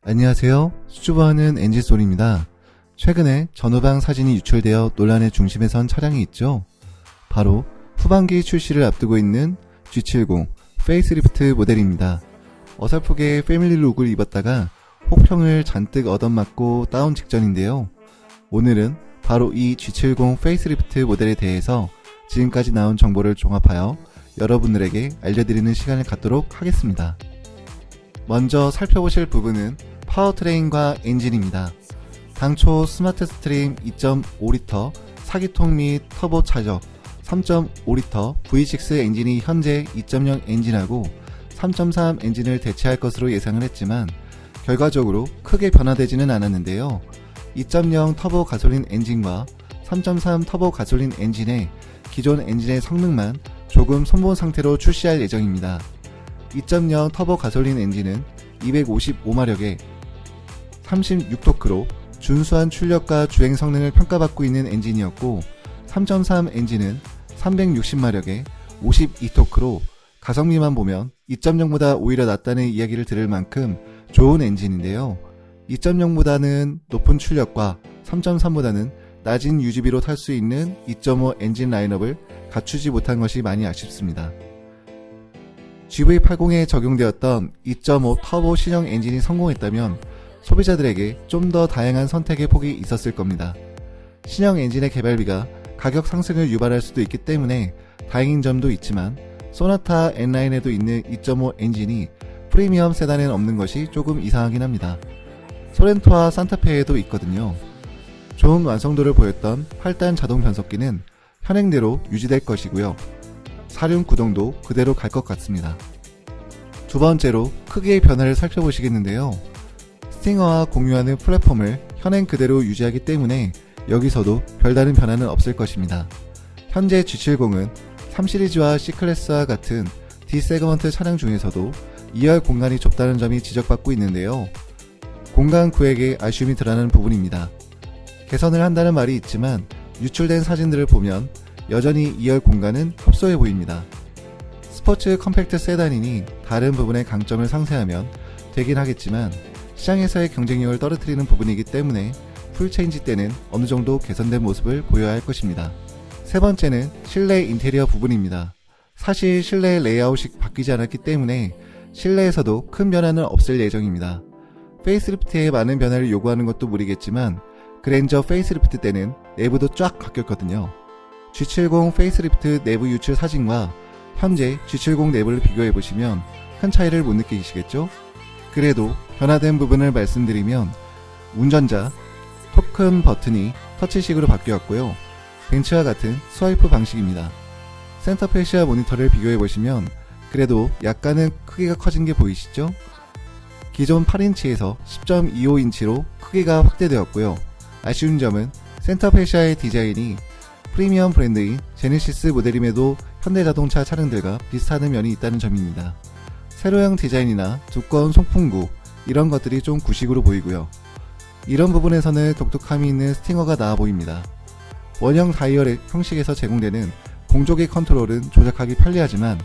안녕하세요. 수줍어하는 엔진소리입니다. 최근에 전후방 사진이 유출되어 논란의 중심에 선 차량이 있죠. 바로 후반기 출시를 앞두고 있는 G70 페이스리프트 모델입니다. 어설프게 패밀리 룩을 입었다가 혹평을 잔뜩 얻어맞고 다운 직전인데요. 오늘은 바로 이 G70 페이스리프트 모델에 대해서 지금까지 나온 정보를 종합하여 여러분들에게 알려드리는 시간을 갖도록 하겠습니다. 먼저 살펴보실 부분은 파워트레인과 엔진입니다. 당초 스마트 스트림 2.5리터 4기통 및 터보차저 3.5리터 V6 엔진이 현재 2.0 엔진하고 3.3 엔진을 대체할 것으로 예상을 했지만 결과적으로 크게 변화되지는 않았는데요. 2.0 터보 가솔린 엔진과 3.3 터보 가솔린 엔진의 기존 엔진의 성능만 조금 손본 상태로 출시할 예정입니다. 2.0 터보 가솔린 엔진은 255마력에 36토크로 준수한 출력과 주행 성능을 평가받고 있는 엔진이었고 3.3 엔진은 360마력에 52토크로 가성비만 보면 2.0보다 오히려 낫다는 이야기를 들을 만큼 좋은 엔진인데요. 2.0보다는 높은 출력과 3.3보다는 낮은 유지비로 탈 수 있는 2.5 엔진 라인업을 갖추지 못한 것이 많이 아쉽습니다. GV80에 적용되었던 2.5 터보 신형 엔진이 성공했다면 소비자들에게 좀 더 다양한 선택의 폭이 있었을 겁니다. 신형 엔진의 개발비가 가격 상승을 유발할 수도 있기 때문에 다행인 점도 있지만 소나타 N9에도 있는 2.5 엔진이 프리미엄 세단엔 없는 것이 조금 이상하긴 합니다. 소렌토와 산타페에도 있거든요. 좋은 완성도를 보였던 8단 자동 변속기는 현행대로 유지될 것이고요. 사륜 구동도 그대로 갈 것 같습니다. 두 번째로 크기의 변화를 살펴보시겠는데요. 스팅어와 공유하는 플랫폼을 현행 그대로 유지하기 때문에 여기서도 별다른 변화는 없을 것입니다. 현재 G70은 3시리즈와 C클래스와 같은 D세그먼트 차량 중에서도 2열 공간이 좁다는 점이 지적받고 있는데요. 공간 구획에 아쉬움이 드러나는 부분입니다. 개선을 한다는 말이 있지만 유출된 사진들을 보면 여전히 2열 공간은 협소해 보입니다. 스포츠 컴팩트 세단이니 다른 부분의 강점을 상쇄하면 되긴 하겠지만 시장에서의 경쟁력을 떨어뜨리는 부분이기 때문에 풀체인지 때는 어느정도 개선된 모습을 보여야 할 것입니다. 세 번째는 실내 인테리어 부분입니다. 사실 실내 레이아웃이 바뀌지 않았기 때문에 실내에서도 큰 변화는 없을 예정입니다. 페이스리프트에 많은 변화를 요구하는 것도 무리겠지만 그랜저 페이스리프트 때는 내부도 쫙 바뀌었거든요. G70 페이스리프트 내부 유출 사진과 현재 G70 내부를 비교해보시면 큰 차이를 못 느끼시겠죠? 그래도 변화된 부분을 말씀드리면 운전자, 토큰 버튼이 터치식으로 바뀌었고요. 벤츠와 같은 스와이프 방식입니다. 센터 페시아 모니터를 비교해보시면 그래도 약간은 크기가 커진 게 보이시죠? 기존 8인치에서 10.25인치로 크기가 확대되었고요. 아쉬운 점은 센터 페시아의 디자인이 프리미엄 브랜드인 제네시스 모델임에도 현대자동차 차량들과 비슷한 면이 있다는 점입니다. 세로형 디자인이나 두꺼운 송풍구 이런 것들이 좀 구식으로 보이고요. 이런 부분에서는 독특함이 있는 스팅어가 나아 보입니다. 원형 다이얼 형식에서 제공되는 공조기 컨트롤은 조작하기 편리하지만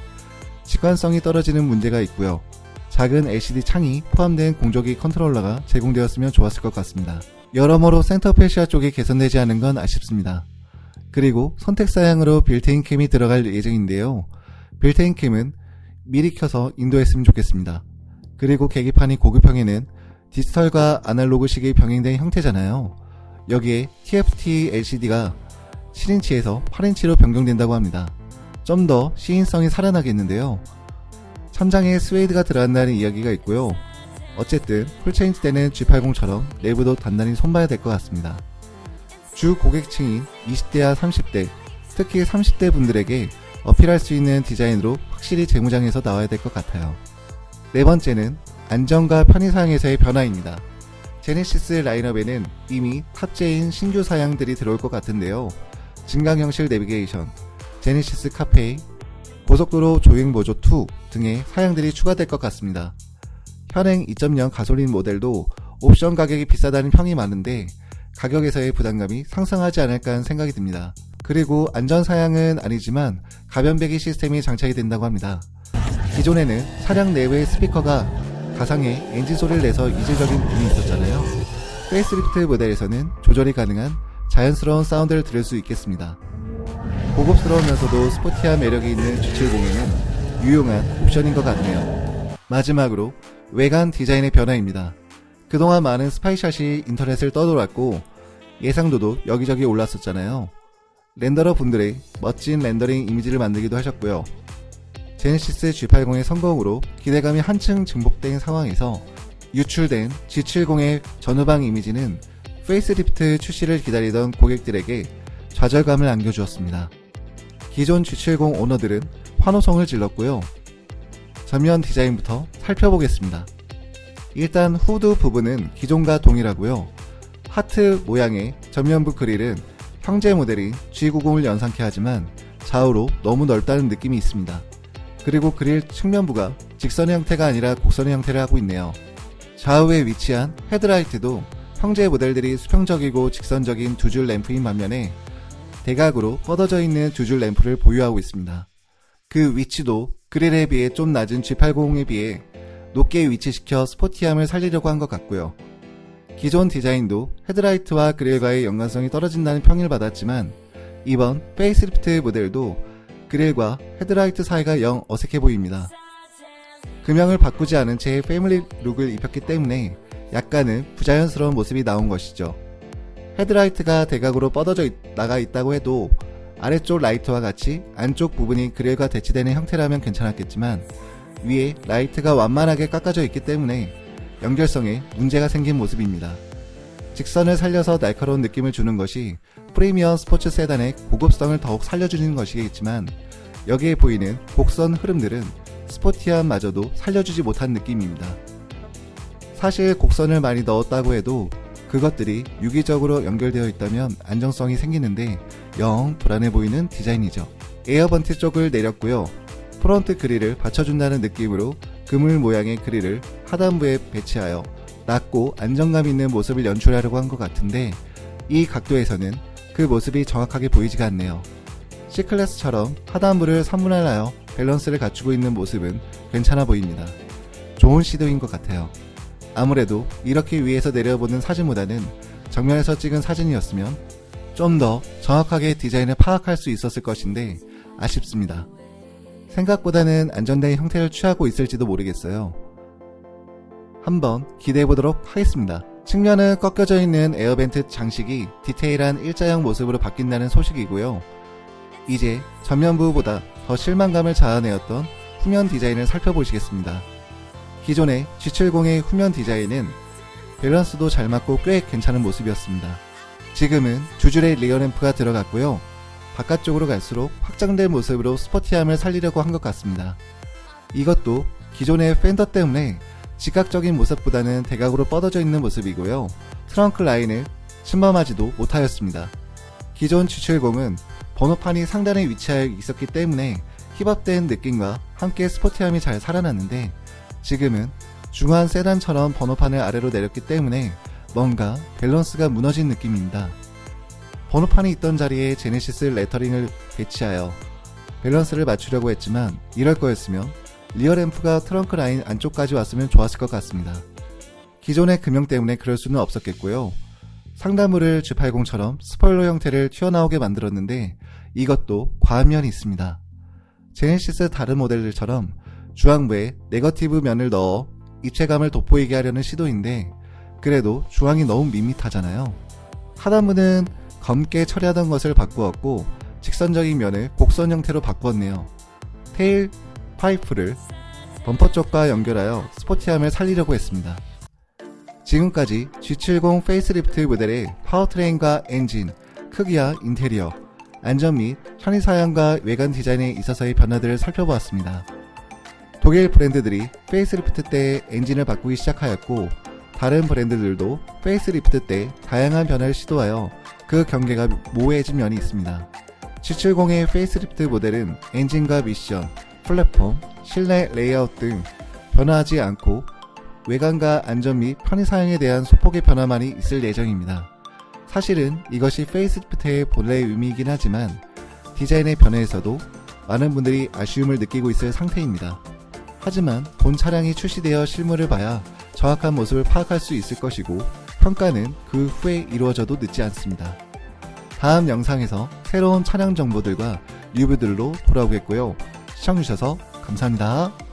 직관성이 떨어지는 문제가 있고요. 작은 LCD 창이 포함된 공조기 컨트롤러가 제공되었으면 좋았을 것 같습니다. 여러모로 센터 페시아 쪽이 개선되지 않은 건 아쉽습니다. 그리고 선택 사양으로 빌트인 캠이 들어갈 예정인데요. 빌트인 캠은 미리 켜서 인도했으면 좋겠습니다. 그리고 계기판이 고급형에는 디지털과 아날로그식이 병행된 형태잖아요. 여기에 TFT LCD가 7인치에서 8인치로 변경된다고 합니다. 좀 더 시인성이 살아나겠는데요. 천장에 스웨이드가 들어간다는 이야기가 있고요. 어쨌든 풀체인지 때는 G80처럼 내부도 단단히 손봐야 될 것 같습니다. 주 고객층인 20대와 30대, 특히 30대 분들에게 어필할 수 있는 디자인으로 확실히 재무장에서 나와야 될 것 같아요. 네 번째는 안전과 편의사양에서의 변화입니다. 제네시스 라인업에는 이미 탑재인 신규 사양들이 들어올 것 같은데요. 증강형식 내비게이션, 제네시스 카페이, 고속도로 조행보조 2 등의 사양들이 추가될 것 같습니다. 현행 2.0 가솔린 모델도 옵션 가격이 비싸다는 평이 많은데 가격에서의 부담감이 상승하지 않을까 하는 생각이 듭니다. 그리고 안전사양은 아니지만 가변배기 시스템이 장착이 된다고 합니다. 기존에는 차량 내부의 스피커가 가상의 엔진 소리를 내서 이질적인 부분이 있었잖아요. 페이스리프트 모델에서는 조절이 가능한 자연스러운 사운드를 들을 수 있겠습니다. 고급스러우면서도 스포티한 매력이 있는 G70에는 유용한 옵션인 것 같네요. 마지막으로 외관 디자인의 변화입니다. 그동안 많은 스파이샷이 인터넷을 떠돌았고 예상도도 여기저기 올랐었잖아요. 렌더러 분들의 멋진 렌더링 이미지를 만들기도 하셨고요. 제네시스 G80의 성공으로 기대감이 한층 증폭된 상황에서 유출된 G70의 전후방 이미지는 페이스리프트 출시를 기다리던 고객들에게 좌절감을 안겨주었습니다. 기존 G70 오너들은 환호성을 질렀고요. 전면 디자인부터 살펴보겠습니다. 일단 후드 부분은 기존과 동일하고요. 하트 모양의 전면부 그릴은 형제 모델인 G90을 연상케 하지만 좌우로 너무 넓다는 느낌이 있습니다. 그리고 그릴 측면부가 직선의 형태가 아니라 곡선의 형태를 하고 있네요. 좌우에 위치한 헤드라이트도 형제 모델들이 수평적이고 직선적인 두 줄 램프인 반면에 대각으로 뻗어져 있는 두 줄 램프를 보유하고 있습니다. 그 위치도 그릴에 비해 좀 낮은 G80에 비해 높게 위치시켜 스포티함을 살리려고 한 것 같고요. 기존 디자인도 헤드라이트와 그릴과의 연관성이 떨어진다는 평을 받았지만 이번 페이스리프트 모델도 그릴과 헤드라이트 사이가 영 어색해 보입니다. 금형을 바꾸지 않은 채 패밀리 룩을 입혔기 때문에 약간은 부자연스러운 모습이 나온 것이죠. 헤드라이트가 대각으로 뻗어져 나가 있다고 해도 아래쪽 라이트와 같이 안쪽 부분이 그릴과 대치되는 형태라면 괜찮았겠지만 위에 라이트가 완만하게 깎아져 있기 때문에 연결성에 문제가 생긴 모습입니다. 직선을 살려서 날카로운 느낌을 주는 것이 프리미엄 스포츠 세단의 고급성을 더욱 살려주는 것이겠지만 여기에 보이는 곡선 흐름들은 스포티함마저도 살려주지 못한 느낌입니다. 사실 곡선을 많이 넣었다고 해도 그것들이 유기적으로 연결되어 있다면 안정성이 생기는데 영 불안해 보이는 디자인이죠. 에어번트 쪽을 내렸고요. 프론트 그릴을 받쳐준다는 느낌으로 그물 모양의 그릴을 하단부에 배치하여 낮고 안정감 있는 모습을 연출하려고 한 것 같은데 이 각도에서는 그 모습이 정확하게 보이지가 않네요. C클래스처럼 하단부를 3분할하여 밸런스를 갖추고 있는 모습은 괜찮아 보입니다. 좋은 시도인 것 같아요. 아무래도 이렇게 위에서 내려보는 사진보다는 정면에서 찍은 사진이었으면 좀 더 정확하게 디자인을 파악할 수 있었을 것인데 아쉽습니다. 생각보다는 안정된 형태를 취하고 있을지도 모르겠어요. 한번 기대해보도록 하겠습니다. 측면은 꺾여져 있는 에어벤트 장식이 디테일한 일자형 모습으로 바뀐다는 소식이고요. 이제 전면부보다 더 실망감을 자아내었던 후면 디자인을 살펴보시겠습니다. 기존의 G70의 후면 디자인은 밸런스도 잘 맞고 꽤 괜찮은 모습이었습니다. 지금은 두 줄의 리어램프가 들어갔고요. 바깥쪽으로 갈수록 확장된 모습으로 스포티함을 살리려고 한 것 같습니다. 이것도 기존의 팬더 때문에 직각적인 모습보다는 대각으로 뻗어져 있는 모습이고요. 트렁크 라인을 침범하지도 못하였습니다. 기존 G70은 번호판이 상단에 위치하여 있었기 때문에 힙업된 느낌과 함께 스포티함이 잘 살아났는데 지금은 중한 세단처럼 번호판을 아래로 내렸기 때문에 뭔가 밸런스가 무너진 느낌입니다. 번호판이 있던 자리에 제네시스 레터링을 배치하여 밸런스를 맞추려고 했지만 이럴 거였으면 리어램프가 트렁크 라인 안쪽까지 왔으면 좋았을 것 같습니다. 기존의 금형 때문에 그럴 수는 없었겠고요. 상단부를 G80처럼 스포일러 형태를 튀어나오게 만들었는데 이것도 과한 면이 있습니다. 제네시스 다른 모델들처럼 주황부에 네거티브 면을 넣어 입체감을 돋보이게 하려는 시도인데 그래도 주황이 너무 밋밋하잖아요. 하단부는 검게 처리하던 것을 바꾸었고 직선적인 면을 곡선 형태로 바꾸었네요. 테일 파이프를 범퍼 쪽과 연결하여 스포티함을 살리려고 했습니다. 지금까지 G70 페이스리프트 모델의 파워트레인과 엔진, 크기와 인테리어, 안전 및 편의사양과 외관 디자인에 있어서의 변화들을 살펴보았습니다. 독일 브랜드들이 페이스리프트 때 엔진을 바꾸기 시작하였고 다른 브랜드들도 페이스리프트 때 다양한 변화를 시도하여 그 경계가 모호해진 면이 있습니다. G70의 페이스리프트 모델은 엔진과 미션, 플랫폼, 실내 레이아웃 등 변화하지 않고 외관과 안전 및 편의 사용에 대한 소폭의 변화만이 있을 예정입니다. 사실은 이것이 페이스리프트의 본래의 의미이긴 하지만 디자인의 변화에서도 많은 분들이 아쉬움을 느끼고 있을 상태입니다. 하지만 본 차량이 출시되어 실물을 봐야 정확한 모습을 파악할 수 있을 것이고 평가는 그 후에 이루어져도 늦지 않습니다. 다음 영상에서 새로운 차량 정보들과 리뷰들로 돌아오겠고요. 시청해주셔서 감사합니다.